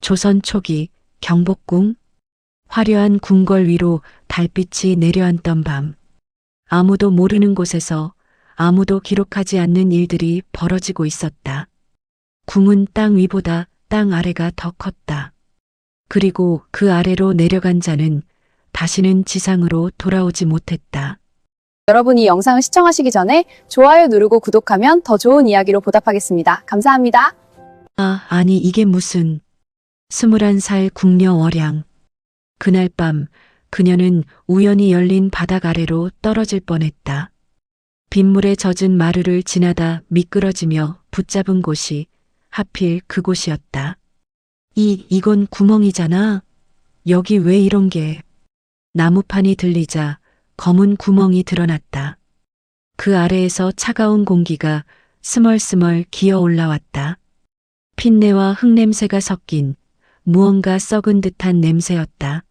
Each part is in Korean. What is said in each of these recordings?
조선 초기 경복궁. 화려한 궁궐 위로 달빛이 내려앉던 밤. 아무도 모르는 곳에서 아무도 기록하지 않는 일들이 벌어지고 있었다. 궁은 땅 위보다 땅 아래가 더 컸다. 그리고 그 아래로 내려간 자는 다시는 지상으로 돌아오지 못했다. 여러분이 영상을 시청하시기 전에 좋아요 누르고 구독하면 더 좋은 이야기로 보답하겠습니다. 감사합니다. 아니 이게 무슨 21살 궁녀 월양. 그날 밤 그녀는 우연히 열린 바닥 아래로 떨어질 뻔했다. 빗물에 젖은 마루를 지나다 미끄러지며 붙잡은 곳이 하필 그곳이었다. 이건 구멍이잖아. 여기 왜 이런 게. 나무판이 들리자 검은 구멍이 드러났다. 그 아래에서 차가운 공기가 스멀스멀 기어 올라왔다. 핏내와 흙냄새가 섞인 무언가 썩은 듯한 냄새였다.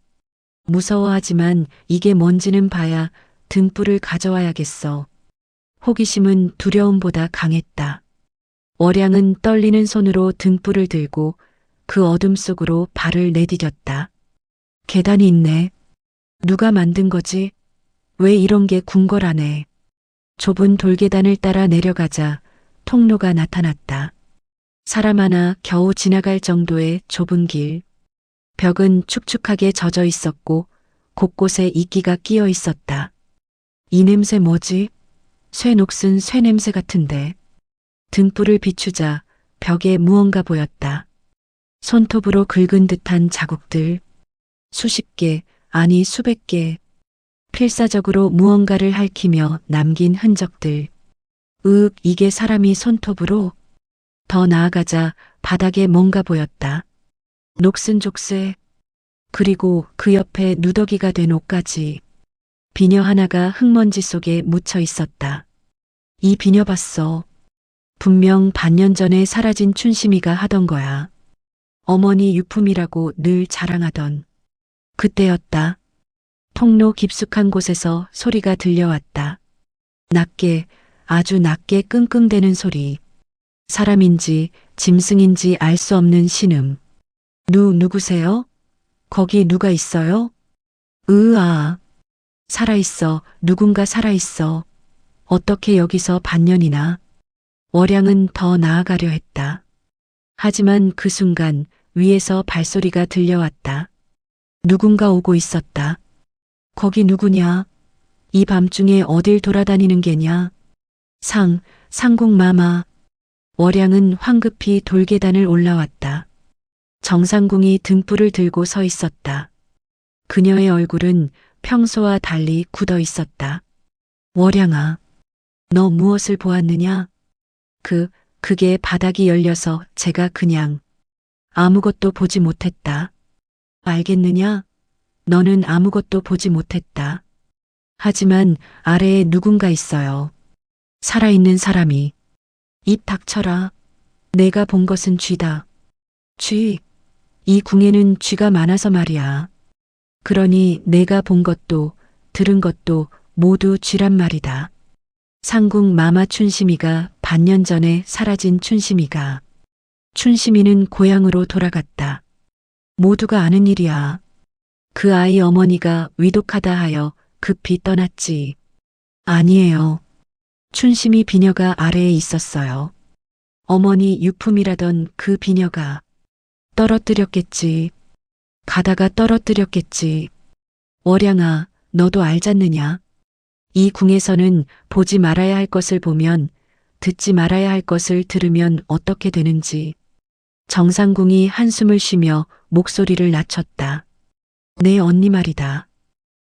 무서워하지만 이게 뭔지는 봐야 등불을 가져와야겠어. 호기심은 두려움보다 강했다. 월양은 떨리는 손으로 등불을 들고 그 어둠 속으로 발을 내디뎠다. 계단이 있네. 누가 만든 거지? 왜 이런 게 궁궐하네. 좁은 돌계단을 따라 내려가자 통로가 나타났다. 사람 하나 겨우 지나갈 정도의 좁은 길. 벽은 축축하게 젖어 있었고 곳곳에 이끼가 끼어 있었다. 이 냄새 뭐지? 쇠 녹슨 쇠 냄새 같은데. 등불을 비추자 벽에 무언가 보였다. 손톱으로 긁은 듯한 자국들. 수십 개, 아니 수백 개. 필사적으로 무언가를 핥히며 남긴 흔적들. 이게 사람이 손톱으로? 더 나아가자 바닥에 뭔가 보였다. 녹슨 족쇄. 그리고 그 옆에 누더기가 된 옷까지. 비녀 하나가 흙먼지 속에 묻혀 있었다. 이 비녀 봤어. 분명 반년 전에 사라진 춘심이가 하던 거야. 어머니 유품이라고 늘 자랑하던. 그때였다. 통로 깊숙한 곳에서 소리가 들려왔다. 낮게, 아주 낮게 끙끙대는 소리. 사람인지 짐승인지 알 수 없는 신음. 누구세요? 거기 누가 있어요? 살아있어. 누군가 살아있어. 어떻게 여기서 반년이나. 월양은 더 나아가려 했다. 하지만 그 순간 위에서 발소리가 들려왔다. 누군가 오고 있었다. 거기 누구냐? 이 밤중에 어딜 돌아다니는 게냐? 상궁마마. 월양은 황급히 돌계단을 올라왔다. 정상궁이 등불을 들고 서 있었다. 그녀의 얼굴은 평소와 달리 굳어 있었다. 월양아, 너 무엇을 보았느냐? 그게 바닥이 열려서 제가 그냥 아무것도 보지 못했다. 알겠느냐? 너는 아무것도 보지 못했다. 하지만 아래에 누군가 있어요. 살아있는 사람이. 입 닥쳐라. 내가 본 것은 쥐다. 쥐. 이 궁에는 쥐가 많아서 말이야. 그러니 내가 본 것도 들은 것도 모두 쥐란 말이다. 상궁 마마 춘심이가 반년 전에 사라진 춘심이가. 춘심이는 고향으로 돌아갔다. 모두가 아는 일이야. 그 아이 어머니가 위독하다 하여 급히 떠났지. 아니에요. 춘심이 비녀가 아래에 있었어요. 어머니 유품이라던 그 비녀가 떨어뜨렸겠지. 가다가 떨어뜨렸겠지. 월양아, 너도 알잖느냐. 이 궁에서는 보지 말아야 할 것을 보면, 듣지 말아야 할 것을 들으면 어떻게 되는지. 정상궁이 한숨을 쉬며 목소리를 낮췄다. 내 언니 말이다.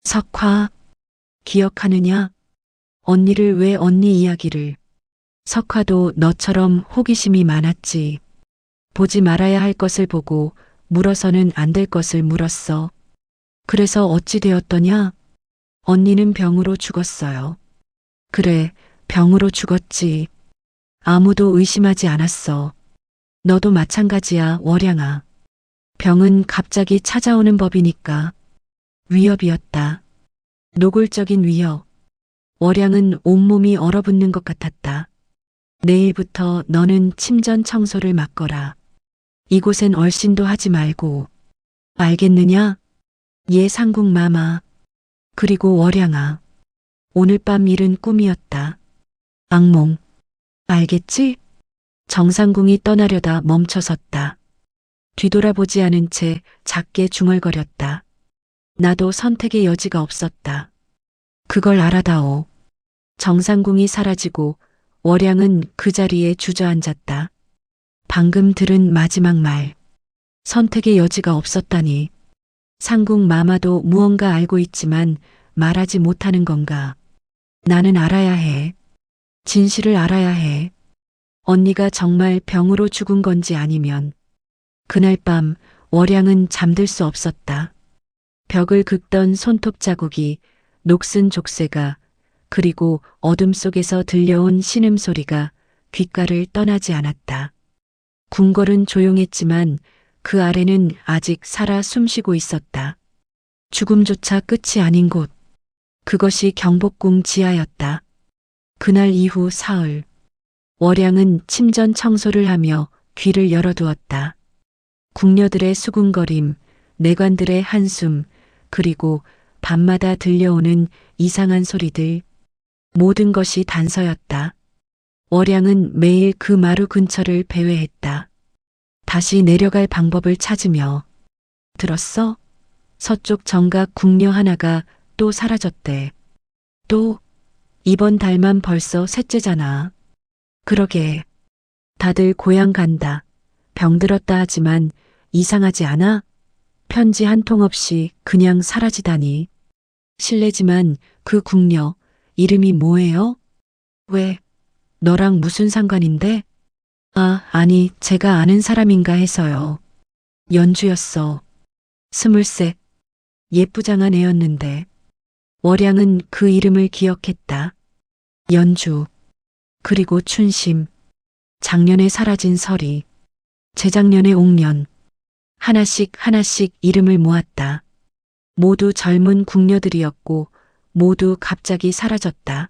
석화, 기억하느냐? 언니를 왜 언니 이야기를. 석화도 너처럼 호기심이 많았지. 보지 말아야 할 것을 보고 물어서는 안 될 것을 물었어. 그래서 어찌 되었더냐? 언니는 병으로 죽었어요. 그래, 병으로 죽었지. 아무도 의심하지 않았어. 너도 마찬가지야, 월양아. 병은 갑자기 찾아오는 법이니까. 위협이었다. 노골적인 위협. 월양은 온몸이 얼어붙는 것 같았다. 내일부터 너는 침전 청소를 맡거라. 이곳엔 얼씬도 하지 말고. 알겠느냐? 예 상궁마마. 그리고 월양아. 오늘 밤 일은 꿈이었다. 악몽. 알겠지? 정상궁이 떠나려다 멈춰섰다. 뒤돌아보지 않은 채 작게 중얼거렸다. 나도 선택의 여지가 없었다. 그걸 알아다오. 정상궁이 사라지고 월양은 그 자리에 주저앉았다. 방금 들은 마지막 말. 선택의 여지가 없었다니. 상궁 마마도 무언가 알고 있지만 말하지 못하는 건가. 나는 알아야 해. 진실을 알아야 해. 언니가 정말 병으로 죽은 건지 아니면. 그날 밤 월양은 잠들 수 없었다. 벽을 긁던 손톱 자국이, 녹슨 족쇄가, 그리고 어둠 속에서 들려온 신음소리가 귓가를 떠나지 않았다. 궁궐은 조용했지만 그 아래는 아직 살아 숨쉬고 있었다. 죽음조차 끝이 아닌 곳. 그것이 경복궁 지하였다. 그날 이후 사흘. 월양은 침전 청소를 하며 귀를 열어두었다. 궁녀들의 수군거림, 내관들의 한숨, 그리고 밤마다 들려오는 이상한 소리들. 모든 것이 단서였다. 월양은 매일 그 마루 근처를 배회했다. 다시 내려갈 방법을 찾으며. 들었어? 서쪽 정각 궁녀 하나가 또 사라졌대. 또? 이번 달만 벌써 셋째잖아. 그러게. 다들 고향 간다. 병들었다 하지만 이상하지 않아? 편지 한 통 없이 그냥 사라지다니. 실례지만 그 궁녀 이름이 뭐예요? 왜? 너랑 무슨 상관인데? 아, 아니, 제가 아는 사람인가 해서요. 연주였어. 23. 예쁘장한 애였는데. 월양은 그 이름을 기억했다. 연주. 그리고 춘심. 작년에 사라진 설이. 재작년에 옥년. 하나씩 하나씩 이름을 모았다. 모두 젊은 궁녀들이었고 모두 갑자기 사라졌다.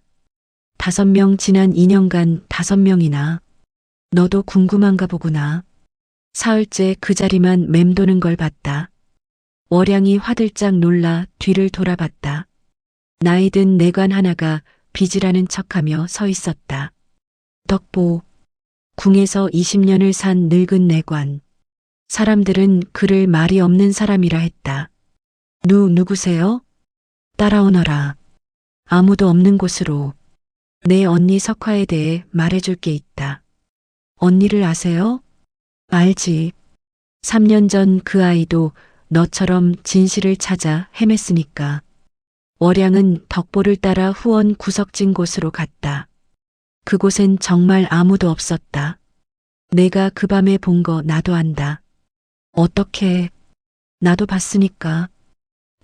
5명 지난 2년간 5명이나. 너도 궁금한가 보구나. 사흘째 그 자리만 맴도는 걸 봤다. 월양이 화들짝 놀라 뒤를 돌아봤다. 나이 든 내관 하나가 빚이라는 척하며 서 있었다. 덕보. 궁에서 20년을 산 늙은 내관. 사람들은 그를 말이 없는 사람이라 했다. 누구세요? 따라오너라. 아무도 없는 곳으로. 내 언니 석화에 대해 말해줄 게 있다. 언니를 아세요? 알지. 3년 전 그 아이도 너처럼 진실을 찾아 헤맸으니까. 월양은 덕보를 따라 후원 구석진 곳으로 갔다. 그곳엔 정말 아무도 없었다. 내가 그 밤에 본 거 나도 안다. 어떻게? 나도 봤으니까.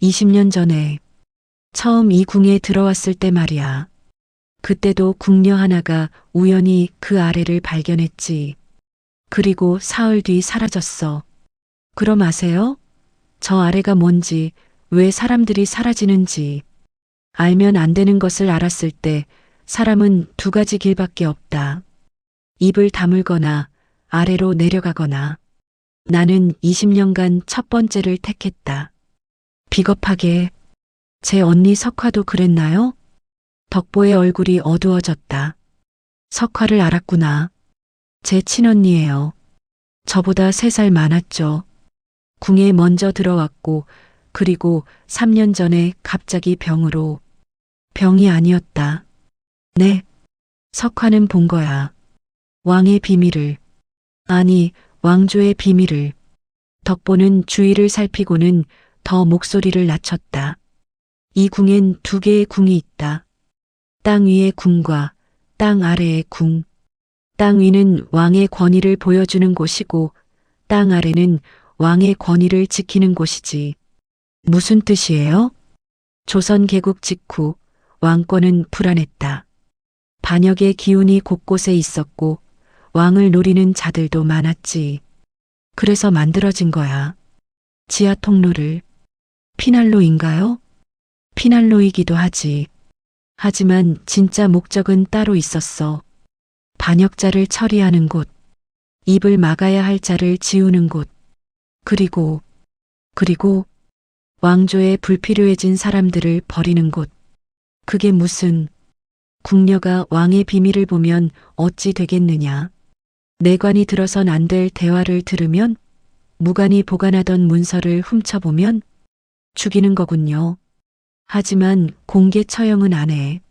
20년 전에 처음 이 궁에 들어왔을 때 말이야. 그때도 궁녀 하나가 우연히 그 아래를 발견했지. 그리고 사흘 뒤 사라졌어. 그럼 아세요? 저 아래가 뭔지, 왜 사람들이 사라지는지. 알면 안 되는 것을 알았을 때 사람은 2가지 길밖에 없다. 입을 다물거나 아래로 내려가거나. 나는 20년간 첫 번째를 택했다. 비겁하게. 제 언니 석화도 그랬나요? 덕보의 얼굴이 어두워졌다. 석화를 알았구나. 제 친언니예요. 저보다 3살 많았죠. 궁에 먼저 들어왔고 그리고 3년 전에 갑자기 병으로. 병이 아니었다. 네. 석화는 본 거야. 왕의 비밀을. 아니, 왕조의 비밀을. 덕보는 주위를 살피고는 더 목소리를 낮췄다. 이 궁엔 2개의 궁이 있다. 땅 위의 궁과 땅 아래의 궁. 땅 위는 왕의 권위를 보여주는 곳이고 땅 아래는 왕의 권위를 지키는 곳이지. 무슨 뜻이에요? 조선 개국 직후 왕권은 불안했다. 반역의 기운이 곳곳에 있었고 왕을 노리는 자들도 많았지. 그래서 만들어진 거야. 지하 통로를. 피난로인가요? 피난로이기도 하지. 하지만 진짜 목적은 따로 있었어. 반역자를 처리하는 곳. 입을 막아야 할 자를 지우는 곳. 그리고 왕조에 불필요해진 사람들을 버리는 곳. 그게 무슨 궁녀가 왕의 비밀을 보면 어찌 되겠느냐. 내관이 들어선 안 될 대화를 들으면, 무관이 보관하던 문서를 훔쳐보면 죽이는 거군요. 하지만 공개 처형은 안 해.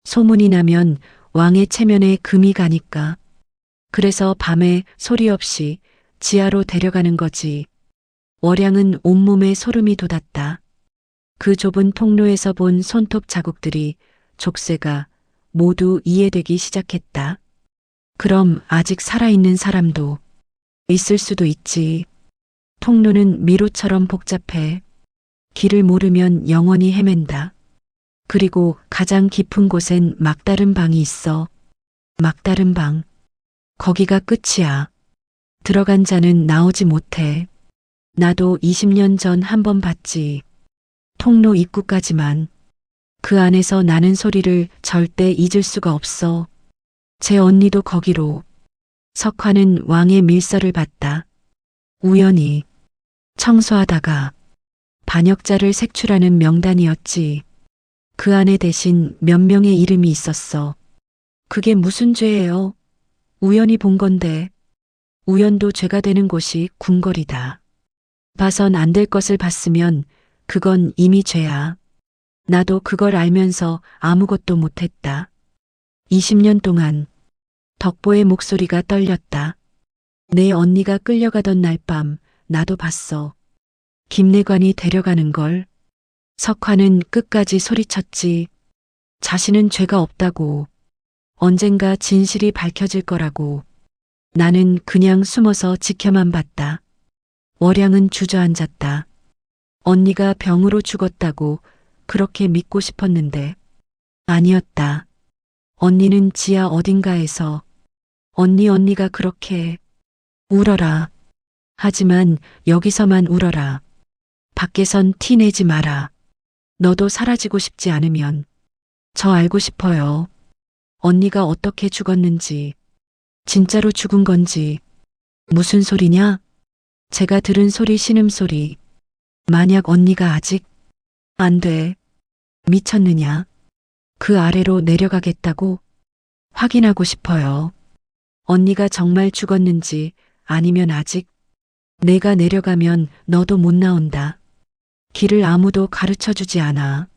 소문이 나면 왕의 체면에 금이 가니까. 그래서 밤에 소리 없이 지하로 데려가는 거지. 월양은 온몸에 소름이 돋았다. 그 좁은 통로에서 본 손톱 자국들이 족쇄가 모두 이해되기 시작했다. 그럼 아직 살아있는 사람도 있을 수도 있지. 통로는 미로처럼 복잡해. 길을 모르면 영원히 헤맨다. 그리고 가장 깊은 곳엔 막다른 방이 있어. 막다른 방. 거기가 끝이야. 들어간 자는 나오지 못해. 나도 20년 전 한 번 봤지. 통로 입구까지만. 그 안에서 나는 소리를 절대 잊을 수가 없어. 제 언니도 거기로. 석화는 왕의 밀서를 봤다. 우연히 청소하다가 반역자를 색출하는 명단이었지. 그 안에 대신 몇 명의 이름이 있었어. 그게 무슨 죄예요? 우연히 본 건데. 우연도 죄가 되는 곳이 궁궐이다. 봐선 안 될 것을 봤으면 그건 이미 죄야. 나도 그걸 알면서 아무것도 못했다. 20년 동안 덕보의 목소리가 떨렸다. 내 언니가 끌려가던 날 밤 나도 봤어. 김내관이 데려가는 걸. 석화는 끝까지 소리쳤지. 자신은 죄가 없다고. 언젠가 진실이 밝혀질 거라고. 나는 그냥 숨어서 지켜만 봤다. 월양은 주저앉았다. 언니가 병으로 죽었다고 그렇게 믿고 싶었는데 아니었다. 언니는 지하 어딘가에서 언니가 그렇게 울어라. 하지만 여기서만 울어라. 밖에선 티 내지 마라. 너도 사라지고 싶지 않으면 저 알고 싶어요. 언니가 어떻게 죽었는지, 진짜로 죽은 건지. 무슨 소리냐? 제가 들은 소리 신음소리. 만약 언니가 아직 안 돼. 미쳤느냐? 그 아래로 내려가겠다고? 확인하고 싶어요. 언니가 정말 죽었는지 아니면 아직. 내가 내려가면 너도 못 나온다. 길을 아무도 가르쳐 주지 않아.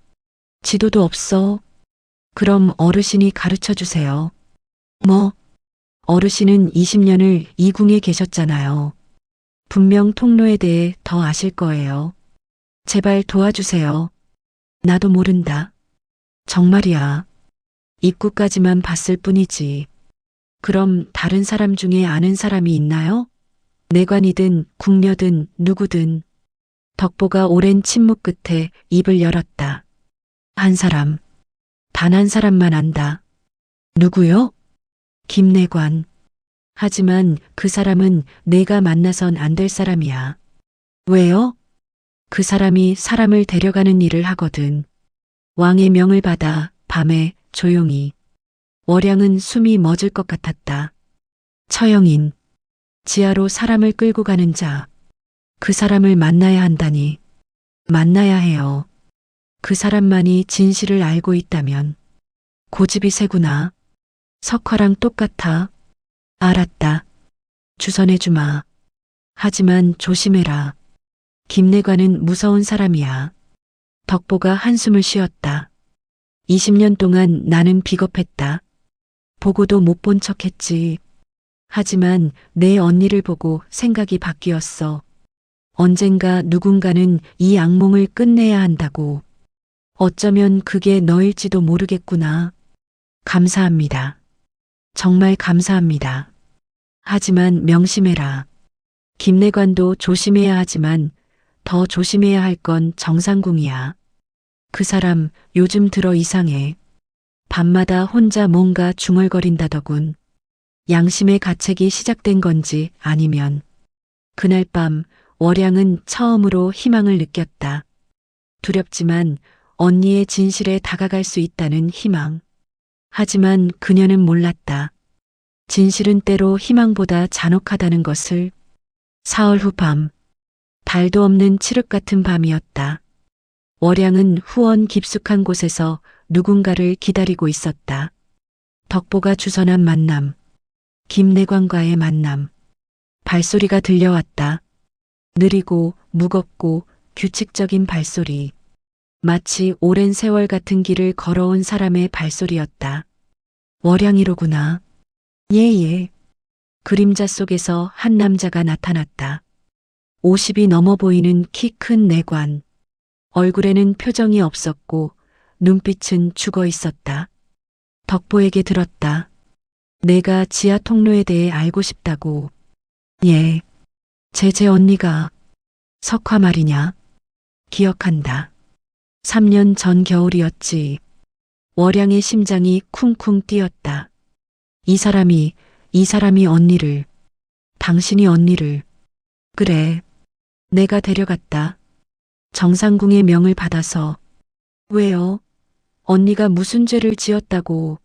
지도도 없어. 그럼 어르신이 가르쳐 주세요. 뭐? 어르신은 20년을 이 궁에 계셨잖아요. 분명 통로에 대해 더 아실 거예요. 제발 도와주세요. 나도 모른다. 정말이야. 입구까지만 봤을 뿐이지. 그럼 다른 사람 중에 아는 사람이 있나요? 내관이든 궁녀든 누구든. 덕보가 오랜 침묵 끝에 입을 열었다. 한 사람. 단 한 사람만 안다. 누구요? 김내관. 하지만 그 사람은 내가 만나선 안 될 사람이야. 왜요? 그 사람이 사람을 데려가는 일을 하거든. 왕의 명을 받아 밤에 조용히. 월양은 숨이 멎을 것 같았다. 처형인. 지하로 사람을 끌고 가는 자. 그 사람을 만나야 한다니. 만나야 해요. 그 사람만이 진실을 알고 있다면. 고집이 세구나. 석화랑 똑같아. 알았다. 주선해주마. 하지만 조심해라. 김내관은 무서운 사람이야. 덕보가 한숨을 쉬었다. 20년 동안 나는 비겁했다. 보고도 못 본 척했지. 하지만 내 언니를 보고 생각이 바뀌었어. 언젠가 누군가는 이 악몽을 끝내야 한다고. 어쩌면 그게 너일지도 모르겠구나. 감사합니다. 정말 감사합니다. 하지만 명심해라. 김내관도 조심해야 하지만 더 조심해야 할 건 정상궁이야. 그 사람 요즘 들어 이상해. 밤마다 혼자 뭔가 중얼거린다더군. 양심의 가책이 시작된 건지 아니면. 그날 밤 월양은 처음으로 희망을 느꼈다. 두렵지만 언니의 진실에 다가갈 수 있다는 희망. 하지만 그녀는 몰랐다. 진실은 때로 희망보다 잔혹하다는 것을. 사흘 후 밤, 달도 없는 칠흑 같은 밤이었다. 월양은 후원 깊숙한 곳에서 누군가를 기다리고 있었다. 덕보가 주선한 만남, 김내관과의 만남. 발소리가 들려왔다. 느리고 무겁고 규칙적인 발소리. 마치 오랜 세월 같은 길을 걸어온 사람의 발소리였다. 월양이로구나. 예. 그림자 속에서 한 남자가 나타났다. 50이 넘어 보이는 키 큰 내관. 얼굴에는 표정이 없었고 눈빛은 죽어 있었다. 덕보에게 들었다. 내가 지하 통로에 대해 알고 싶다고. 예. 제 언니가. 석화 말이냐. 기억한다. 3년 전 겨울이었지. 월양의 심장이 쿵쿵 뛰었다. 이 사람이 언니를. 당신이 언니를. 그래. 내가 데려갔다. 정상궁의 명을 받아서. 왜요? 언니가 무슨 죄를 지었다고.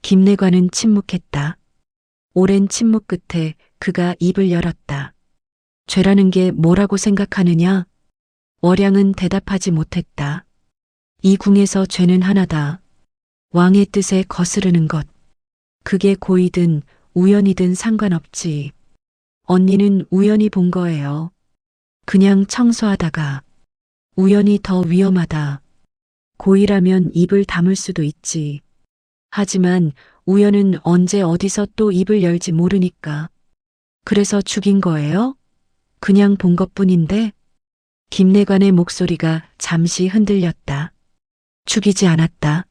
김내관은 침묵했다. 오랜 침묵 끝에 그가 입을 열었다. 죄라는 게 뭐라고 생각하느냐? 월양은 대답하지 못했다. 이 궁에서 죄는 하나다. 왕의 뜻에 거스르는 것. 그게 고의든 우연이든 상관없지. 언니는 우연히 본 거예요. 그냥 청소하다가. 우연이 더 위험하다. 고의라면 입을 다물 수도 있지. 하지만 우연은 언제 어디서 또 입을 열지 모르니까. 그래서 죽인 거예요? 그냥 본 것뿐인데? 김내관의 목소리가 잠시 흔들렸다. 죽이지 않았다.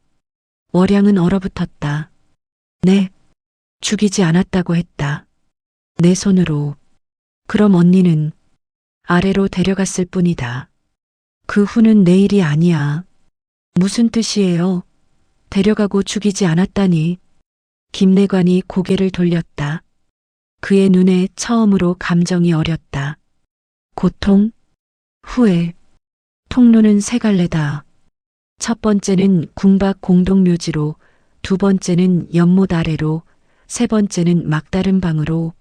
월양은 얼어붙었다. 네, 죽이지 않았다고 했다. 내 손으로. 그럼 언니는 아래로 데려갔을 뿐이다. 그 후는 내 일이 아니야. 무슨 뜻이에요? 데려가고 죽이지 않았다니. 김내관이 고개를 돌렸다. 그의 눈에 처음으로 감정이 어렸다. 고통? 후회. 통로는 세 갈래다. 첫 번째는 궁밖 공동묘지로, 두 번째는 연못 아래로, 세 번째는 막다른 방으로.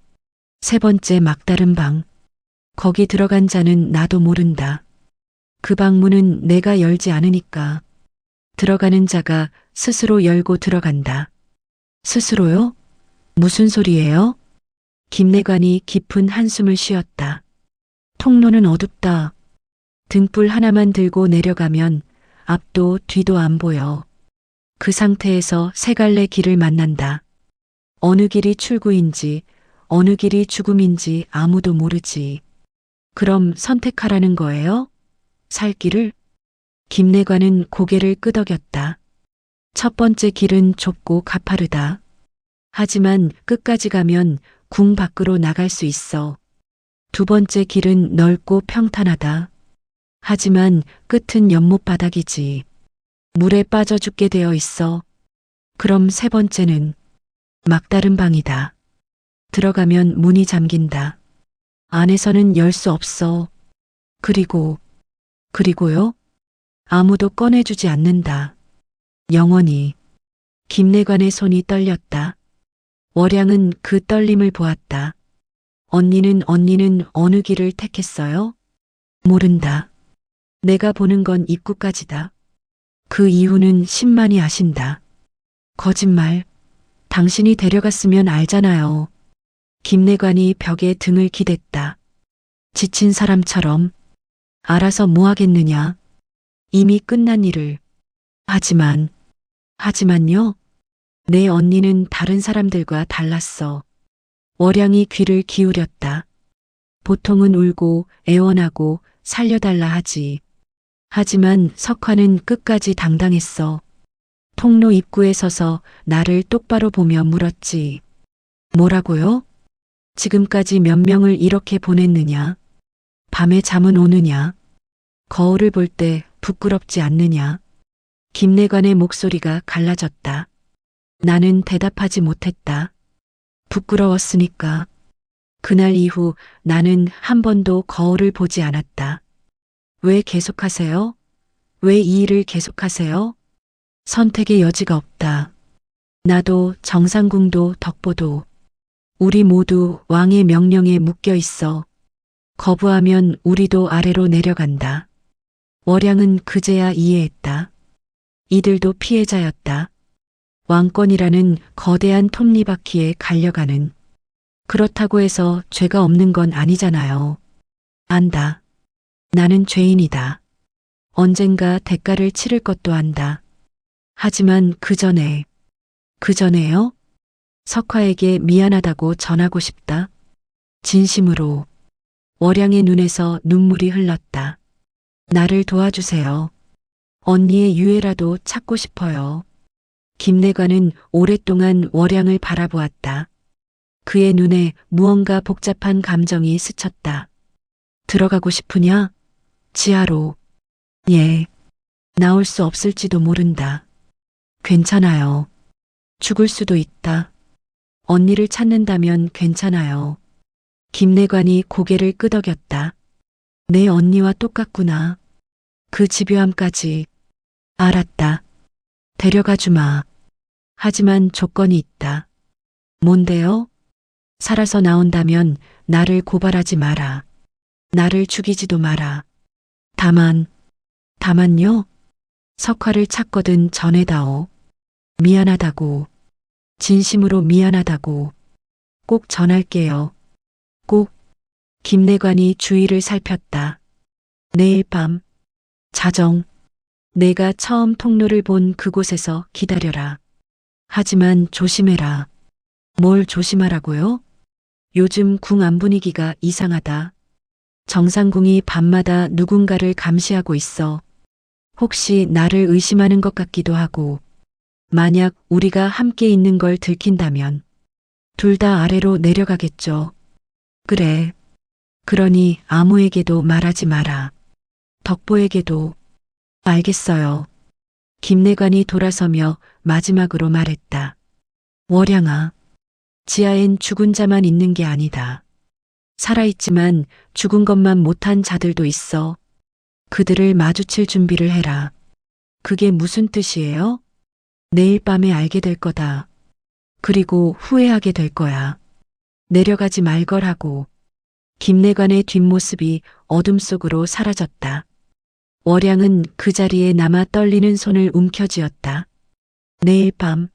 세 번째 막다른 방. 거기 들어간 자는 나도 모른다. 그 방문은 내가 열지 않으니까. 들어가는 자가 스스로 열고 들어간다. 스스로요? 무슨 소리예요? 김내관이 깊은 한숨을 쉬었다. 통로는 어둡다. 등불 하나만 들고 내려가면 앞도 뒤도 안 보여. 그 상태에서 세 갈래 길을 만난다. 어느 길이 출구인지 어느 길이 죽음인지 아무도 모르지. 그럼 선택하라는 거예요? 살 길을? 김내관은 고개를 끄덕였다. 첫 번째 길은 좁고 가파르다. 하지만 끝까지 가면 궁 밖으로 나갈 수 있어. 두 번째 길은 넓고 평탄하다. 하지만 끝은 연못 바닥이지. 물에 빠져 죽게 되어 있어. 그럼 세 번째는 막다른 방이다. 들어가면 문이 잠긴다. 안에서는 열 수 없어. 그리고요? 아무도 꺼내주지 않는다. 영원히. 김내관의 손이 떨렸다. 월양은 그 떨림을 보았다. 언니는 어느 길을 택했어요? 모른다. 내가 보는 건 입구까지다. 그 이유는 신만이 아신다. 거짓말. 당신이 데려갔으면 알잖아요. 김내관이 벽에 등을 기댔다. 지친 사람처럼. 알아서 뭐 하겠느냐. 이미 끝난 일을. 하지만요. 내 언니는 다른 사람들과 달랐어. 월양이 귀를 기울였다. 보통은 울고 애원하고 살려달라 하지. 하지만 석화는 끝까지 당당했어. 통로 입구에 서서 나를 똑바로 보며 물었지. 뭐라고요? 지금까지 몇 명을 이렇게 보냈느냐? 밤에 잠은 오느냐? 거울을 볼 때 부끄럽지 않느냐? 김내관의 목소리가 갈라졌다. 나는 대답하지 못했다. 부끄러웠으니까. 그날 이후 나는 한 번도 거울을 보지 않았다. 왜 계속하세요? 왜 이 일을 계속하세요? 선택의 여지가 없다. 나도 정상궁도 덕보도 우리 모두 왕의 명령에 묶여 있어. 거부하면 우리도 아래로 내려간다. 월양은 그제야 이해했다. 이들도 피해자였다. 왕권이라는 거대한 톱니바퀴에 갈려가는. 그렇다고 해서 죄가 없는 건 아니잖아요. 안다. 나는 죄인이다. 언젠가 대가를 치를 것도 안다. 하지만 그 전에요? 석화에게 미안하다고 전하고 싶다. 진심으로. 월양의 눈에서 눈물이 흘렀다. 나를 도와주세요. 언니의 유해라도 찾고 싶어요. 김내관은 오랫동안 월양을 바라보았다. 그의 눈에 무언가 복잡한 감정이 스쳤다. 들어가고 싶으냐? 지하로. 예. 나올 수 없을지도 모른다. 괜찮아요. 죽을 수도 있다. 언니를 찾는다면 괜찮아요. 김내관이 고개를 끄덕였다. 내 언니와 똑같구나. 그 집요함까지. 알았다. 데려가 주마. 하지만 조건이 있다. 뭔데요? 살아서 나온다면 나를 고발하지 마라. 나를 죽이지도 마라. 다만요? 석화를 찾거든 전해다오. 미안하다고. 진심으로 미안하다고. 꼭 전할게요. 꼭. 김내관이 주위를 살폈다. 내일 밤. 자정. 내가 처음 통로를 본 그곳에서 기다려라. 하지만 조심해라. 뭘 조심하라고요? 요즘 궁 안 분위기가 이상하다. 정상궁이 밤마다 누군가를 감시하고 있어. 혹시 나를 의심하는 것 같기도 하고. 만약 우리가 함께 있는 걸 들킨다면 둘 다 아래로 내려가겠죠. 그래. 그러니 아무에게도 말하지 마라. 덕보에게도. 알겠어요. 김내관이 돌아서며 마지막으로 말했다. 월양아. 지하엔 죽은 자만 있는 게 아니다. 살아있지만 죽은 것만 못한 자들도 있어. 그들을 마주칠 준비를 해라. 그게 무슨 뜻이에요? 내일 밤에 알게 될 거다. 그리고 후회하게 될 거야. 내려가지 말거라고. 김내관의 뒷모습이 어둠 속으로 사라졌다. 월양은 그 자리에 남아 떨리는 손을 움켜쥐었다. 내일 밤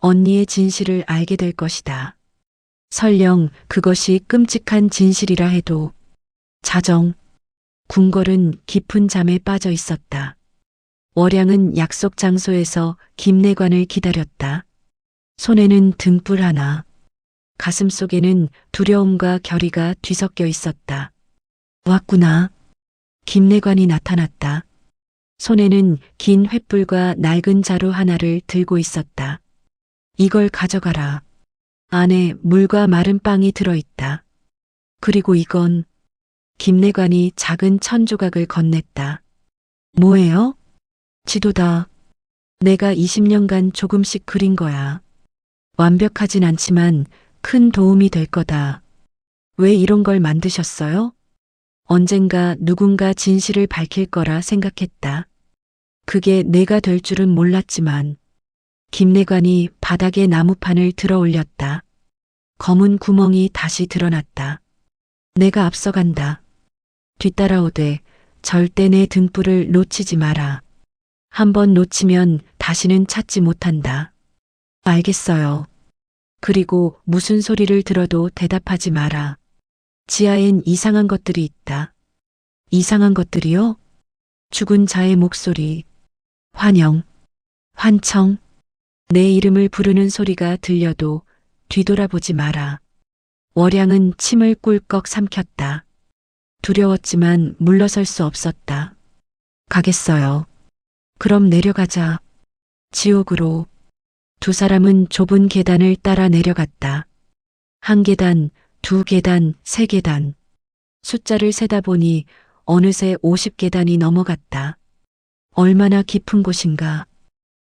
언니의 진실을 알게 될 것이다. 설령 그것이 끔찍한 진실이라 해도. 자정. 궁궐은 깊은 잠에 빠져 있었다. 월양은 약속 장소에서 김내관을 기다렸다. 손에는 등불 하나. 가슴 속에는 두려움과 결의가 뒤섞여 있었다. 왔구나. 김내관이 나타났다. 손에는 긴 횃불과 낡은 자루 하나를 들고 있었다. 이걸 가져가라. 안에 물과 마른 빵이 들어있다. 그리고 이건. 김내관이 작은 천 조각을 건넸다. 뭐예요? 지도다. 내가 20년간 조금씩 그린 거야. 완벽하진 않지만 큰 도움이 될 거다. 왜 이런 걸 만드셨어요? 언젠가 누군가 진실을 밝힐 거라 생각했다. 그게 내가 될 줄은 몰랐지만. 김내관이 바닥에 나무판을 들어 올렸다. 검은 구멍이 다시 드러났다. 내가 앞서간다. 뒤따라오되 절대 내 등불을 놓치지 마라. 한번 놓치면 다시는 찾지 못한다. 알겠어요. 그리고 무슨 소리를 들어도 대답하지 마라. 지하엔 이상한 것들이 있다. 이상한 것들이요? 죽은 자의 목소리, 환영, 환청, 내 이름을 부르는 소리가 들려도 뒤돌아보지 마라. 월양은 침을 꿀꺽 삼켰다. 두려웠지만 물러설 수 없었다. 가겠어요. 그럼 내려가자. 지옥으로. 두 사람은 좁은 계단을 따라 내려갔다. 한 계단, 두 계단, 세 계단. 숫자를 세다 보니 어느새 50계단이 넘어갔다. 얼마나 깊은 곳인가.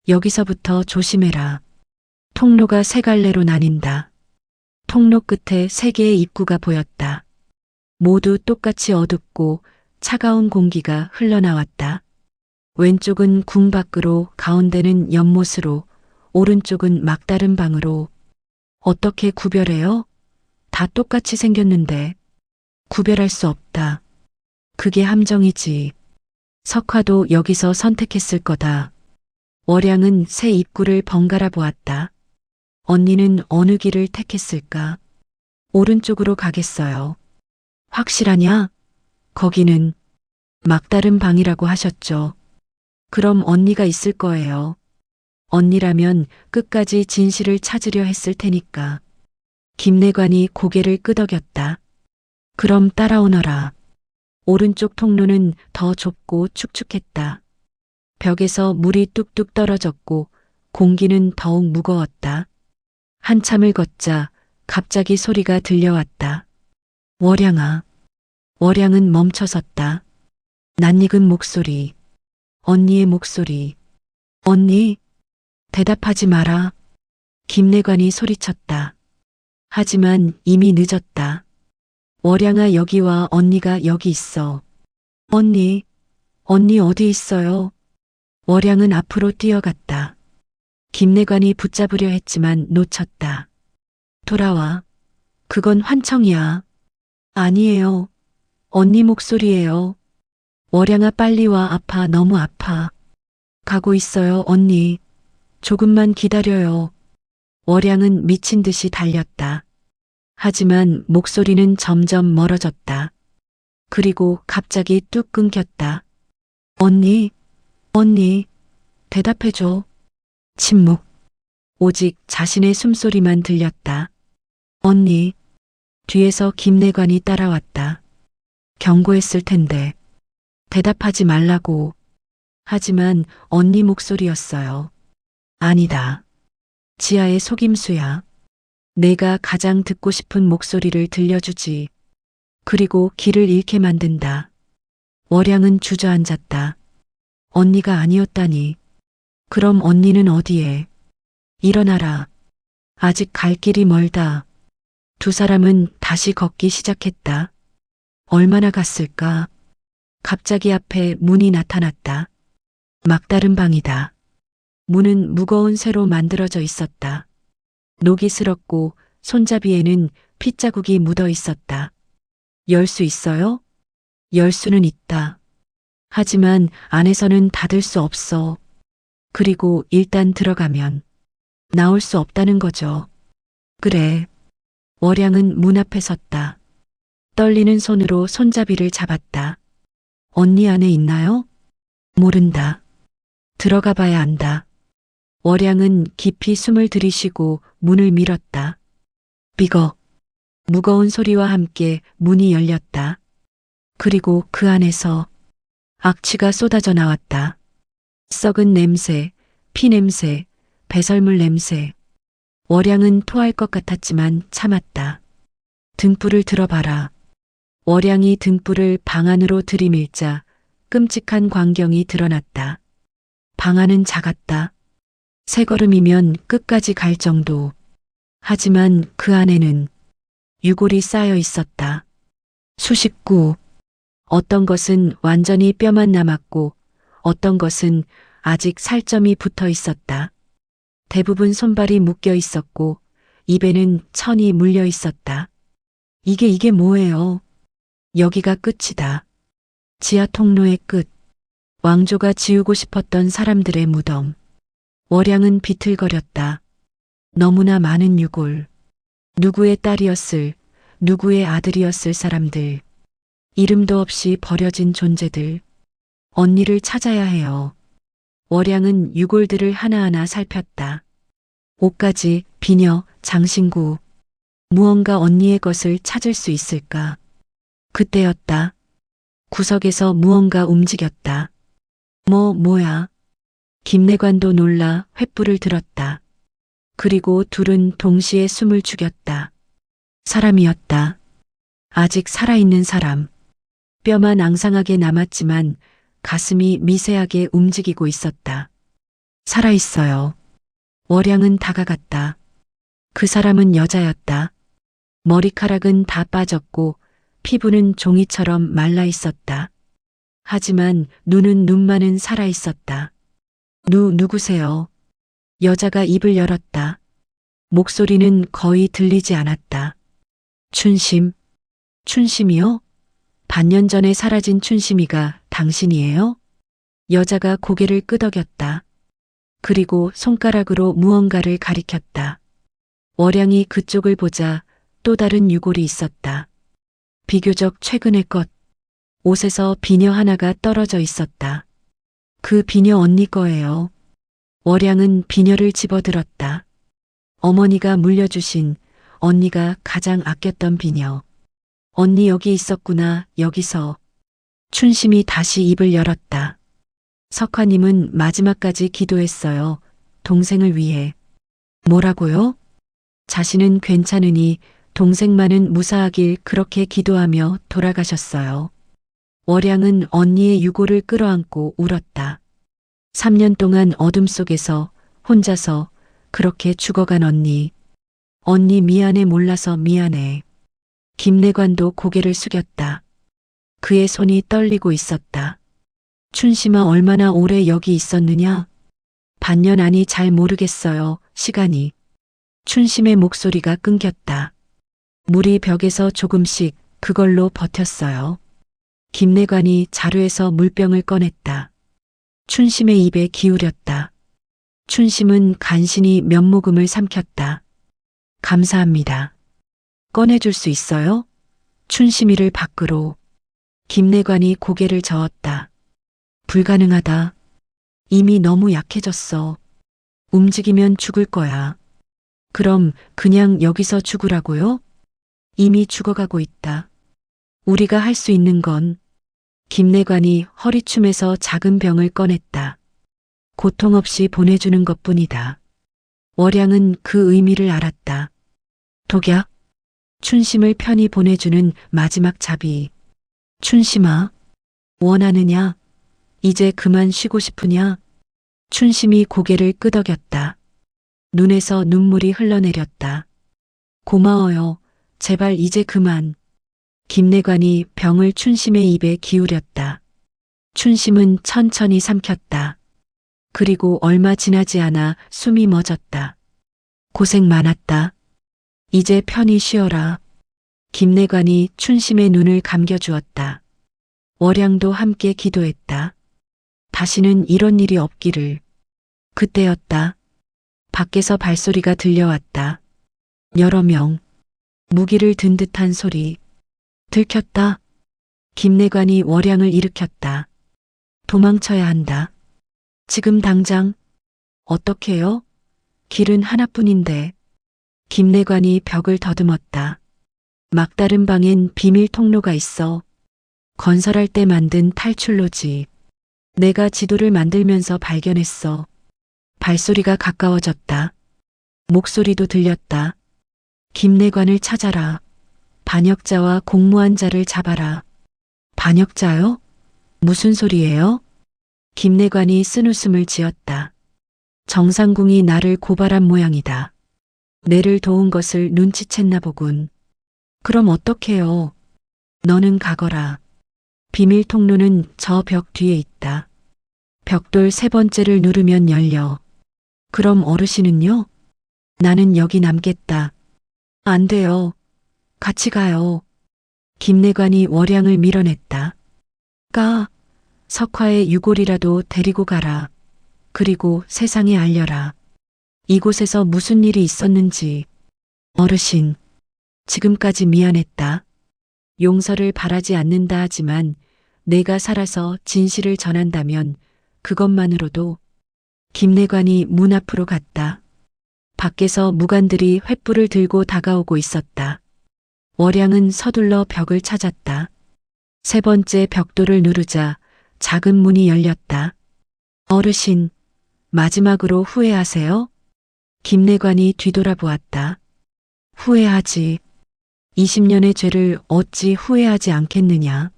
여기서부터 조심해라. 통로가 세 갈래로 나뉜다. 통로 끝에 세 개의 입구가 보였다. 모두 똑같이 어둡고 차가운 공기가 흘러나왔다. 왼쪽은 궁 밖으로, 가운데는 연못으로, 오른쪽은 막다른 방으로. 어떻게 구별해요? 다 똑같이 생겼는데 구별할 수 없다. 그게 함정이지. 석화도 여기서 선택했을 거다. 월양은 새 입구를 번갈아 보았다. 언니는 어느 길을 택했을까? 오른쪽으로 가겠어요. 확실하냐? 거기는 막다른 방이라고 하셨죠. 그럼 언니가 있을 거예요. 언니라면 끝까지 진실을 찾으려 했을 테니까. 김내관이 고개를 끄덕였다. 그럼 따라오너라. 오른쪽 통로는 더 좁고 축축했다. 벽에서 물이 뚝뚝 떨어졌고 공기는 더욱 무거웠다. 한참을 걷자 갑자기 소리가 들려왔다. 월양아. 월양은 멈춰섰다. 낯익은 목소리. 언니의 목소리. 언니? 대답하지 마라. 김내관이 소리쳤다. 하지만 이미 늦었다. 월양아 여기와 언니가 여기 있어. 언니 어디 있어요? 월양은 앞으로 뛰어갔다. 김내관이 붙잡으려 했지만 놓쳤다. 돌아와. 그건 환청이야. 아니에요. 언니 목소리예요. 월양아 빨리 와. 아파. 너무 아파. 가고 있어요 언니. 조금만 기다려요. 월양은 미친 듯이 달렸다. 하지만 목소리는 점점 멀어졌다. 그리고 갑자기 뚝 끊겼다. 언니, 대답해줘. 침묵. 오직 자신의 숨소리만 들렸다. 언니. 뒤에서 김내관이 따라왔다. 경고했을 텐데. 대답하지 말라고. 하지만 언니 목소리였어요. 아니다. 지아의 속임수야. 내가 가장 듣고 싶은 목소리를 들려주지. 그리고 길을 잃게 만든다. 월양은 주저앉았다. 언니가 아니었다니. 그럼 언니는 어디에? 일어나라. 아직 갈 길이 멀다. 두 사람은 다시 걷기 시작했다. 얼마나 갔을까? 갑자기 앞에 문이 나타났다. 막다른 방이다. 문은 무거운 쇠로 만들어져 있었다. 녹이 슬었고 손잡이에는 핏자국이 묻어 있었다. 열 수 있어요? 열 수는 있다. 하지만 안에서는 닫을 수 없어. 그리고 일단 들어가면 나올 수 없다는 거죠. 그래. 월양은 문 앞에 섰다. 떨리는 손으로 손잡이를 잡았다. 언니 안에 있나요? 모른다. 들어가 봐야 안다. 월양은 깊이 숨을 들이쉬고 문을 밀었다. 삐걱. 무거운 소리와 함께 문이 열렸다. 그리고 그 안에서 악취가 쏟아져 나왔다. 썩은 냄새, 피 냄새, 배설물 냄새. 월양은 토할 것 같았지만 참았다. 등불을 들어봐라. 월양이 등불을 방 안으로 들이밀자 끔찍한 광경이 드러났다. 방 안은 작았다. 세 걸음이면 끝까지 갈 정도. 하지만 그 안에는 유골이 쌓여 있었다. 수십 구. 어떤 것은 완전히 뼈만 남았고 어떤 것은 아직 살점이 붙어 있었다. 대부분 손발이 묶여 있었고 입에는 천이 물려 있었다. 이게 뭐예요? 여기가 끝이다. 지하 통로의 끝. 왕조가 지우고 싶었던 사람들의 무덤. 월양은 비틀거렸다. 너무나 많은 유골. 누구의 딸이었을, 누구의 아들이었을 사람들. 이름도 없이 버려진 존재들. 언니를 찾아야 해요. 월양은 유골들을 하나하나 살폈다. 옷가지, 비녀, 장신구. 무언가 언니의 것을 찾을 수 있을까? 그때였다. 구석에서 무언가 움직였다. 뭐야? 김내관도 놀라 횃불을 들었다. 그리고 둘은 동시에 숨을 죽였다. 사람이었다. 아직 살아있는 사람. 뼈만 앙상하게 남았지만 가슴이 미세하게 움직이고 있었다. 살아있어요. 월양은 다가갔다. 그 사람은 여자였다. 머리카락은 다 빠졌고 피부는 종이처럼 말라 있었다. 하지만 눈만은 살아 있었다. 누구세요? 여자가 입을 열었다. 목소리는 거의 들리지 않았다. 춘심. 춘심이요? 반년 전에 사라진 춘심이가 당신이에요? 여자가 고개를 끄덕였다. 그리고 손가락으로 무언가를 가리켰다. 월양이 그쪽을 보자 또 다른 유골이 있었다. 비교적 최근의 것. 옷에서 비녀 하나가 떨어져 있었다. 그 비녀 언니 거예요. 월양은 비녀를 집어들었다. 어머니가 물려주신 언니가 가장 아꼈던 비녀. 언니 여기 있었구나, 여기서. 춘심이 다시 입을 열었다. 석화님은 마지막까지 기도했어요. 동생을 위해. 뭐라고요? 자신은 괜찮으니 동생만은 무사하길 그렇게 기도하며 돌아가셨어요. 월양은 언니의 유골을 끌어안고 울었다. 3년 동안 어둠 속에서 혼자서 그렇게 죽어간 언니. 언니 미안해, 몰라서 미안해. 김내관도 고개를 숙였다. 그의 손이 떨리고 있었다. 춘심아, 얼마나 오래 여기 있었느냐? 반년 아니 잘 모르겠어요. 시간이. 춘심의 목소리가 끊겼다. 물이 벽에서 조금씩 그걸로 버텼어요. 김내관이 자루에서 물병을 꺼냈다. 춘심의 입에 기울였다. 춘심은 간신히 면모금을 삼켰다. 감사합니다. 꺼내줄 수 있어요? 춘심이를 밖으로. 김내관이 고개를 저었다. 불가능하다. 이미 너무 약해졌어. 움직이면 죽을 거야. 그럼 그냥 여기서 죽으라고요? 이미 죽어가고 있다. 우리가 할 수 있는 건. 김내관이 허리춤에서 작은 병을 꺼냈다. 고통 없이 보내주는 것뿐이다. 월양은 그 의미를 알았다. 독약. 춘심을 편히 보내주는 마지막 자비. 춘심아, 원하느냐? 이제 그만 쉬고 싶으냐? 춘심이 고개를 끄덕였다. 눈에서 눈물이 흘러내렸다. 고마워요. 제발 이제 그만. 김내관이 병을 춘심의 입에 기울였다. 춘심은 천천히 삼켰다. 그리고 얼마 지나지 않아 숨이 멎었다. 고생 많았다. 이제 편히 쉬어라. 김내관이 춘심의 눈을 감겨주었다. 월양도 함께 기도했다. 다시는 이런 일이 없기를. 그때였다. 밖에서 발소리가 들려왔다. 여러 명. 무기를 든 듯한 소리. 들켰다. 김내관이 월양을 일으켰다. 도망쳐야 한다. 지금 당장. 어떻게요? 길은 하나뿐인데. 김내관이 벽을 더듬었다. 막다른 방엔 비밀 통로가 있어. 건설할 때 만든 탈출로지. 내가 지도를 만들면서 발견했어. 발소리가 가까워졌다. 목소리도 들렸다. 김내관을 찾아라. 반역자와 공모한 자를 잡아라. 반역자요? 무슨 소리예요? 김내관이 쓴웃음을 지었다. 정상궁이 나를 고발한 모양이다. 내를 도운 것을 눈치챘나 보군. 그럼 어떡해요? 너는 가거라. 비밀 통로는 저 벽 뒤에 있다. 벽돌 3번째를 누르면 열려. 그럼 어르신은요? 나는 여기 남겠다. 안 돼요. 같이 가요. 김내관이 월양을 밀어냈다. 석화의 유골이라도 데리고 가라. 그리고 세상에 알려라. 이곳에서 무슨 일이 있었는지. 어르신, 지금까지 미안했다. 용서를 바라지 않는다 하지만 내가 살아서 진실을 전한다면 그것만으로도. 김내관이 문 앞으로 갔다. 밖에서 무관들이 횃불을 들고 다가오고 있었다. 월양은 서둘러 벽을 찾았다. 3번째 벽돌을 누르자 작은 문이 열렸다. 어르신, 마지막으로 후회하세요? 김내관이 뒤돌아보았다. 후회하지. 20년의 죄를 어찌 후회하지 않겠느냐.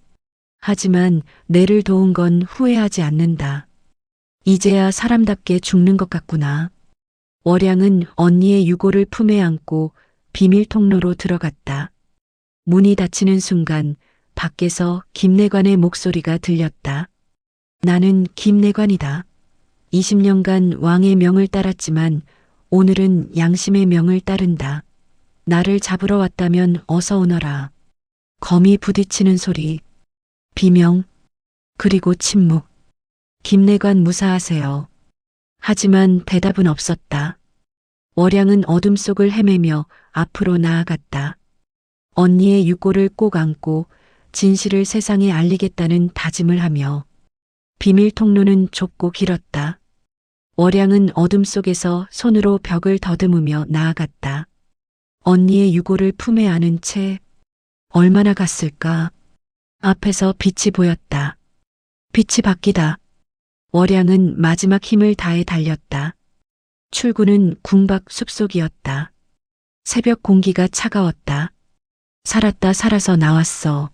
하지만 내를 도운 건 후회하지 않는다. 이제야 사람답게 죽는 것 같구나. 월양은 언니의 유골을 품에 안고 비밀 통로로 들어갔다. 문이 닫히는 순간 밖에서 김내관의 목소리가 들렸다. 나는 김내관이다. 20년간 왕의 명을 따랐지만 오늘은 양심의 명을 따른다. 나를 잡으러 왔다면 어서 오너라. 검이 부딪히는 소리, 비명, 그리고 침묵. 김내관 무사하세요. 하지만 대답은 없었다. 월양은 어둠 속을 헤매며 앞으로 나아갔다. 언니의 유골을 꼭 안고 진실을 세상에 알리겠다는 다짐을 하며 비밀 통로는 좁고 길었다. 월양은 어둠 속에서 손으로 벽을 더듬으며 나아갔다. 언니의 유골을 품에 안은 채 얼마나 갔을까? 앞에서 빛이 보였다. 빛이 바뀌다. 월양은 마지막 힘을 다해 달렸다. 출구는 궁밖 숲속이었다. 새벽 공기가 차가웠다. 살았다 살아서 나왔어.